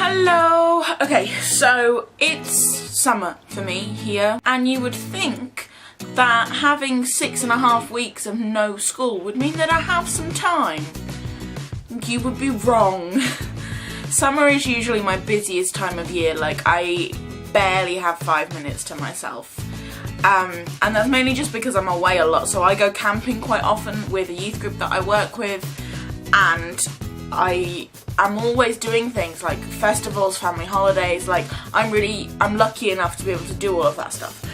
Hello! Okay, so it's summer for me here, and you would think that having 6.5 weeks of no school would mean that I have some time. You would be wrong. Summer is usually my busiest time of year, like I barely have 5 minutes to myself. And that's mainly just because I'm away a lot, so I go camping quite often with a youth group that I work with, and I'm always doing things like festivals, family holidays, like I'm lucky enough to be able to do all of that stuff.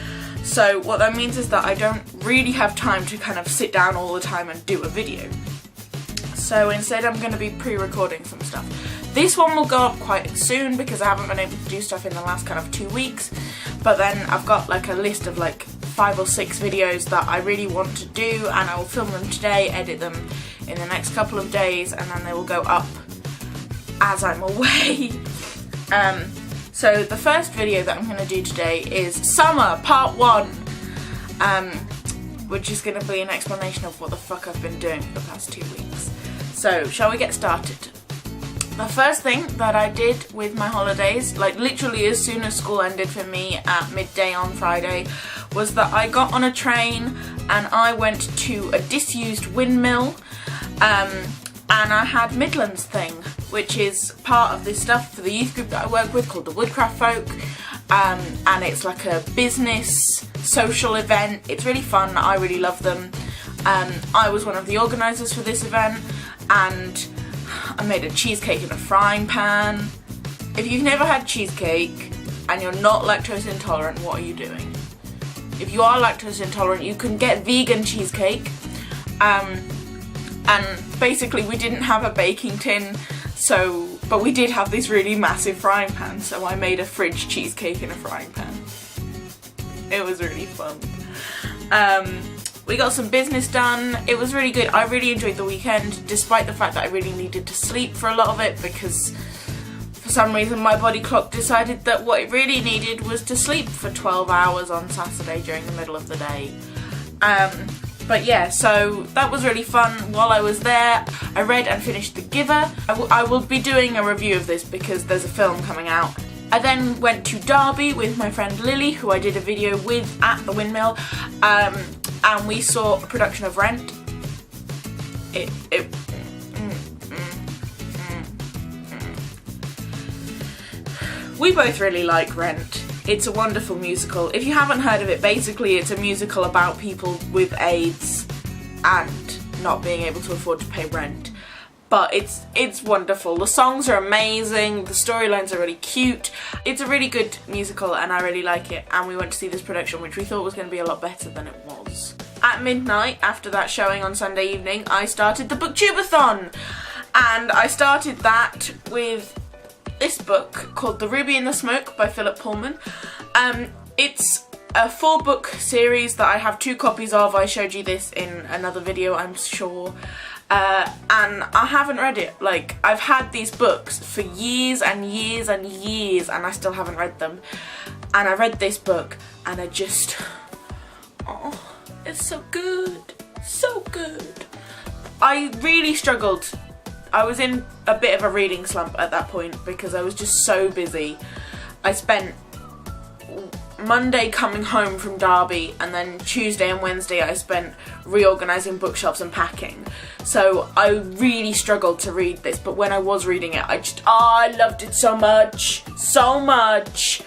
So what that means is that I don't really have time to kind of sit down all the time and do a video. So instead I'm going to be pre-recording some stuff. This one will go up quite soon because I haven't been able to do stuff in the last kind of 2 weeks, but then I've got like a list of like 5 or 6 videos that I really want to do, and I will film them today, edit them in the next couple of days, and then they will go up as I'm away. So the first video that I'm going to do today is Summer Part 1, which is going to be an explanation of what the fuck I've been doing for the past 2 weeks. So, shall we get started? The first thing that I did with my holidays, like literally as soon as school ended for me at midday on Friday, was that I got on a train and I went to a disused windmill, and I had Midlands thing, which is part of this stuff for the youth group that I work with called the Woodcraft Folk, and it's like a business social event. It's really fun, I really love them. I was one of the organisers for this event, and I made a cheesecake in a frying pan. If you've never had cheesecake and you're not lactose intolerant, what are you doing? If you are lactose intolerant, you can get vegan cheesecake. And basically we didn't have a baking tin, but we did have this really massive frying pan, so I made a fridge cheesecake in a frying pan. It was really fun. We got some business done. It was really good. I really enjoyed the weekend, despite the fact that I really needed to sleep for a lot of it, because for some reason my body clock decided that what it really needed was to sleep for 12 hours on Saturday during the middle of the day. But yeah, so that was really fun. While I was there, I read and finished The Giver. I will be doing a review of this because there's a film coming out. I then went to Derby with my friend Lily, who I did a video with at the windmill, and we saw a production of Rent. We both really like Rent. It's a wonderful musical. If you haven't heard of it, basically it's a musical about people with AIDS and not being able to afford to pay rent. But it's wonderful. The songs are amazing, the storylines are really cute. It's a really good musical and I really like it, and we went to see this production which we thought was going to be a lot better than it was. At midnight, after that showing on Sunday evening, I started the BookTube-A-Thon, and I started that with this book called The Ruby in the Smoke by Philip Pullman. It's a 4-book series that I have 2 copies of. I showed you this in another video, I'm sure. And I haven't read it. Like, I've had these books for years and years and years and I still haven't read them. And I read this book and I just, oh, it's so good, so good. I really struggled. I was in a bit of a reading slump at that point because I was just so busy. I spent Monday coming home from Derby, and then Tuesday and Wednesday I spent reorganising bookshelves and packing. So I really struggled to read this, but when I was reading it, I loved it so much, so much.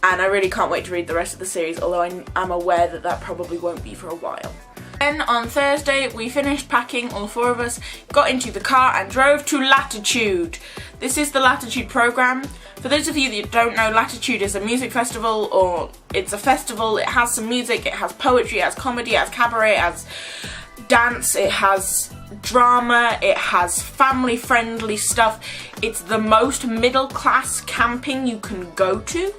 And I really can't wait to read the rest of the series, although I'm aware that that probably won't be for a while. Then on Thursday we finished packing, all 4 of us, got into the car and drove to Latitude. This is the Latitude programme. For those of you that don't know, Latitude is a music festival, or it's a festival. It has some music, it has poetry, it has comedy, it has cabaret, it has dance, it has drama, it has family friendly stuff. It's the most middle class camping you can go to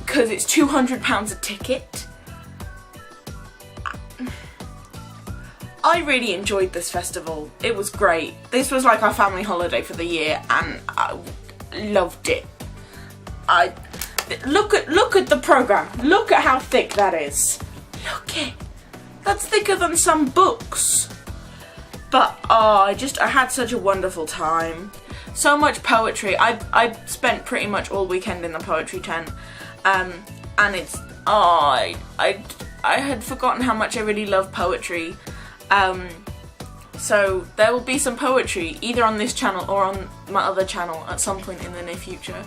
because it's £200 a ticket. I really enjoyed this festival. It was great. This was like our family holiday for the year and I loved it. Look at the programme. Look at how thick that is. Look it. That's thicker than some books. But I had such a wonderful time. so much poetry. I spent pretty much all weekend in the poetry tent, and it's, oh, I had forgotten how much I really love poetry. So there will be some poetry either on this channel or on my other channel at some point in the near future.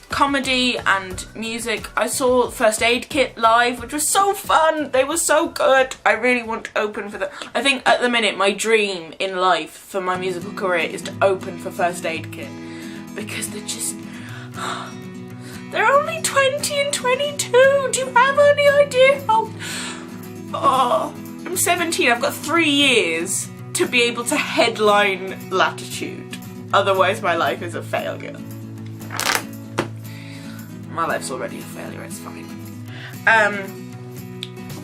Comedy and music. I saw First Aid Kit live, which was so fun. They were so good. I really want to open for them. I think at the minute my dream in life for my musical career is to open for First Aid Kit, because they're just, they're only 20 and 22. Do you have any idea how, I'm 17, I've got 3 years to be able to headline Latitude. Otherwise my life is a failure. My life's already a failure, it's fine.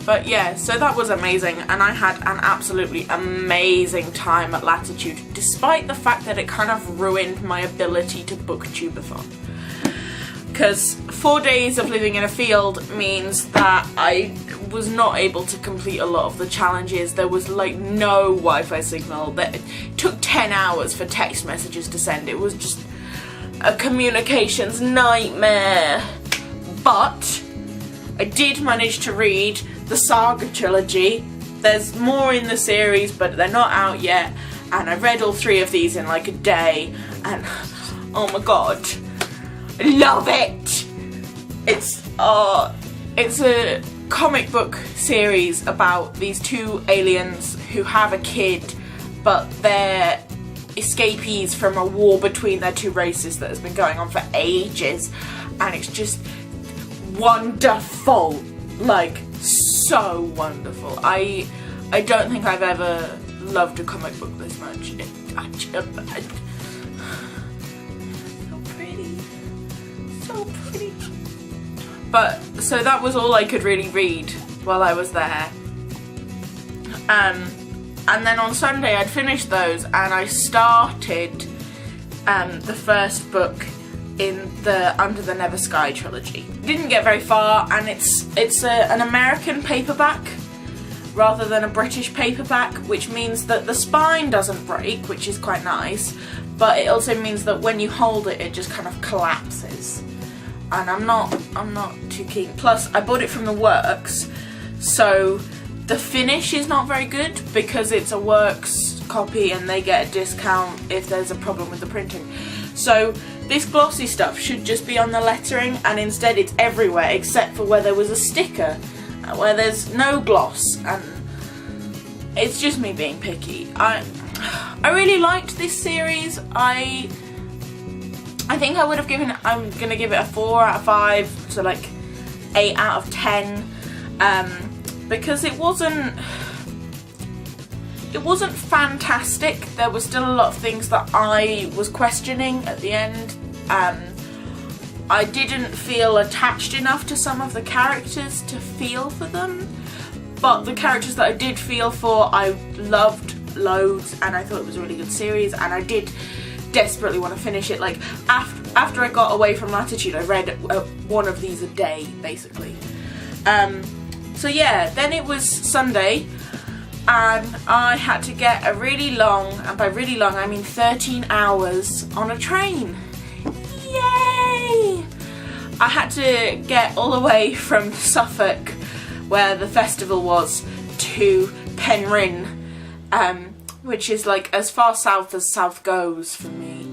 But yeah, so that was amazing, and I had an absolutely amazing time at Latitude, despite the fact that it kind of ruined my ability to BookTube-A-Thon. Because 4 days of living in a field means that I was not able to complete a lot of the challenges. There was like no Wi-Fi signal. It took 10 hours for text messages to send. It was just a communications nightmare. But I did manage to read the Saga trilogy. There's more in the series, but they're not out yet. And I read all 3 of these in like a day, and oh my god, I love it! It's a comic book series about these 2 aliens who have a kid, but they're escapees from a war between their 2 races that has been going on for ages, and it's just wonderful, like so wonderful. I don't think I've ever loved a comic book this much. So pretty. But so that was all I could really read while I was there. And then on Sunday I'd finished those, and I started the first book in the Under the Never Sky trilogy. Didn't get very far, and it's an American paperback rather than a British paperback, which means that the spine doesn't break, which is quite nice, but it also means that when you hold it, it just kind of collapses. And I'm not too keen. Plus, I bought it from the Works, so the finish is not very good because it's a Works copy and they get a discount if there's a problem with the printing. So this glossy stuff should just be on the lettering, and instead it's everywhere except for where there was a sticker, where there's no gloss, and it's just me being picky. I really liked this series. I think I would have given it, I'm gonna give it a 4 out of 5, so like 8 out of 10, because it wasn't fantastic. There were still a lot of things that I was questioning at the end. I didn't feel attached enough to some of the characters to feel for them, but the characters that I did feel for, I loved loads, and I thought it was a really good series, and I did desperately want to finish it. Like after I got away from Latitude, I read one of these a day basically. So yeah, then it was Sunday, and I had to get a really long, and by really long I mean 13 hours on a train. Yay! I had to get all the way from Suffolk, where the festival was, to Penryn, which is like as far south as south goes for me,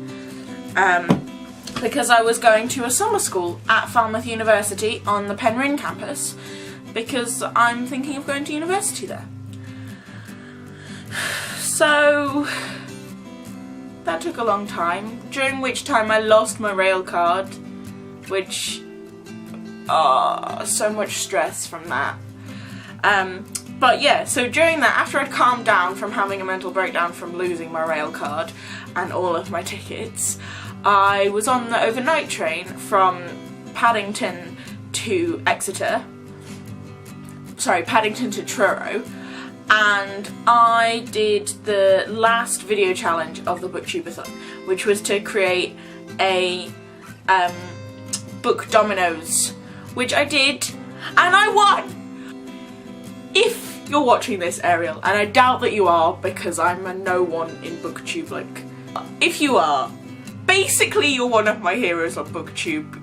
because I was going to a summer school at Falmouth University on the Penryn campus, because I'm thinking of going to university there. So that took a long time, during which time I lost my rail card, which, so much stress from that. But yeah, so during that, after I'd calmed down from having a mental breakdown from losing my rail card and all of my tickets, I was on the overnight train from Paddington to Exeter, sorry, Paddington to Truro, and I did the last video challenge of the BookTube-A-Thon, which was to create a book dominoes, which I did, and I won! If you're watching this, Ariel, and I doubt that you are because I'm a no one in BookTube. Like, if you are, basically you're one of my heroes on BookTube,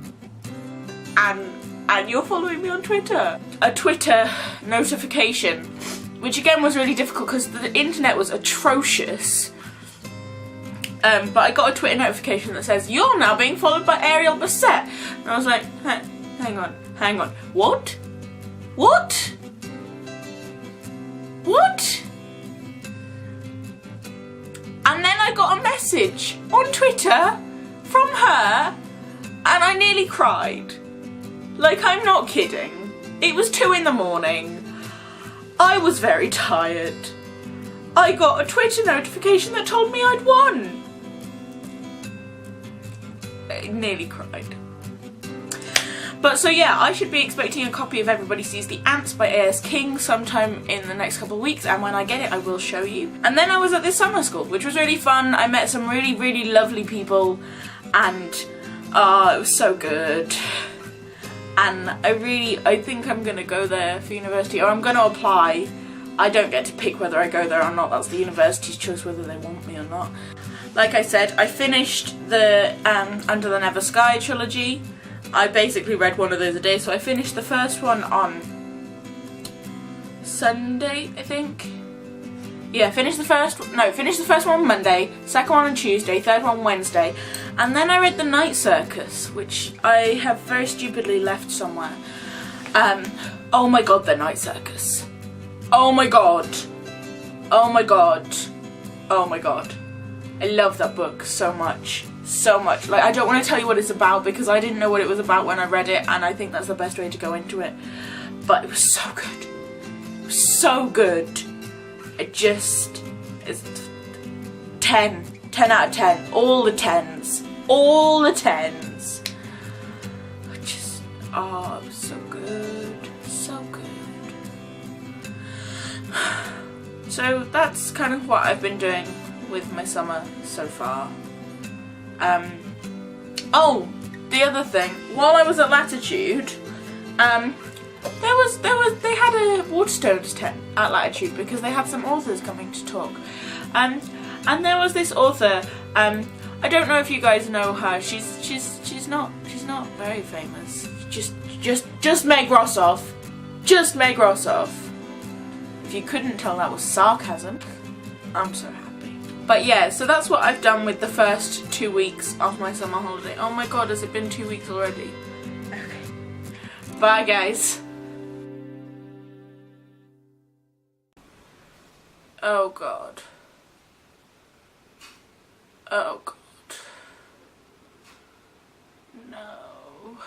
and you're following me on Twitter. A Twitter notification, which again was really difficult because the internet was atrocious. But I got a Twitter notification that says, "You're now being followed by Ariel Bassett." And I was like, hang on, what? What? What? And then I got a message on Twitter from her, and I nearly cried. Like, I'm not kidding. It was 2 in the morning. I was very tired. I got a Twitter notification that told me I'd won. I nearly cried. But so yeah, I should be expecting a copy of Everybody Sees the Ants by A.S. King sometime in the next couple of weeks, and when I get it I will show you. And then I was at this summer school, which was really fun. I met some really, really lovely people, and it was so good. And I think I'm gonna go there for university, or I'm gonna apply. I don't get to pick whether I go there or not. That's the university's choice whether they want me or not. Like I said, I finished the Under the Never Sky trilogy. I basically read one of those a day, so I finished the first one on Sunday, I think. Yeah, finished the first one on Monday, second one on Tuesday, third one Wednesday, and then I read The Night Circus, which I have very stupidly left somewhere. Oh my god, The Night Circus. Oh my god. Oh my god. Oh my god. I love that book so much. So much. Like, I don't want to tell you what it's about because I didn't know what it was about when I read it, and I think that's the best way to go into it. But it was so good. It was so good. It's 10 out of 10. All the 10s. All the 10s. It was so good. So good. So that's kind of what I've been doing with my summer so far. Oh, the other thing, while I was at Latitude, they had a Waterstones tent at Latitude because they had some authors coming to talk, and there was this author. I don't know if you guys know her. She's not very famous. Just Meg Rossoff. Just Meg Rossoff. If you couldn't tell that was sarcasm, I'm so happy. But yeah, so that's what I've done with the first 2 weeks of my summer holiday. Oh my god, has it been 2 weeks already? Okay. Bye guys. Oh god. Oh god. No.